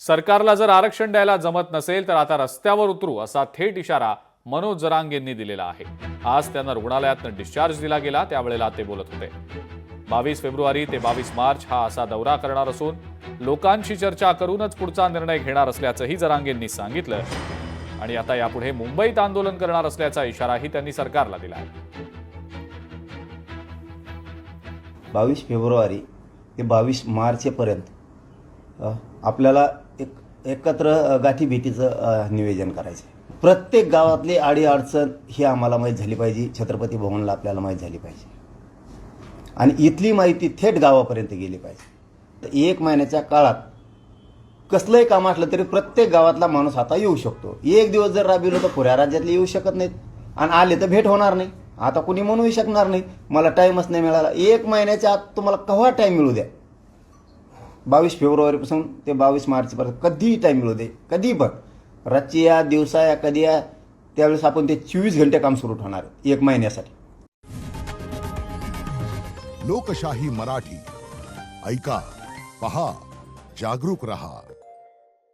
सरकारला जर आरक्षण द्यायला जमत नसेल तर आता रस्त्यावर उतरू असा थेट इशारा मनोज जरांगेंनी दिलेला आहे। आज त्यांना रुग्णालयातून डिस्चार्ज दिला गेला, त्यावेळेला ते बोलत होते। 22 फेब्रुवारी ते 22 मार्च हा असा दौरा करणार असून लोकांशी चर्चा करूनच पुढचा निर्णय घेणार असल्याचंही जरांगेंनी सांगितलं आणि आता यापुढे मुंबईत आंदोलन करणार असल्याचा इशाराही त्यांनी सरकारला दिला आहे। 22 फेब्रुवारी ते 22 मार्चपर्यंत आपल्याला एकत्र गाठीभेटीचं नियोजन करायचं आहे। प्रत्येक गावातली अडीअडचण ही आम्हाला माहीत झाली पाहिजे, छत्रपती भवनला आपल्याला माहीत झाली पाहिजे आणि इथली माहिती थेट गावापर्यंत गेली पाहिजे। तर 1 महिन्याच्या काळात कसलंही काम असलं तरी प्रत्येक गावातला माणूस आता येऊ शकतो। एक दिवस जर राबविलं तर पुऱ्या राज्यातले येऊ शकत नाहीत आणि आले तर भेट होणार नाही। आता कुणी म्हणूही शकणार नाही मला टाईमच नाही मिळाला। 1 महिन्याच्या आत तुम्हाला केव्हा टाईम मिळू द्या, 22 फेब्रुवारीपासून ते 22 मार्चपर्यंत कधीही टाईम मिळू दे, कधी पण रात्री या दिवसा या कधी या, त्यावेळेस आपण ते 24 घंटे काम सुरू ठेवणार आहे 1 महिन्यासाठी। लोकशाही मराठी ऐका, पहा, जागरूक रहा।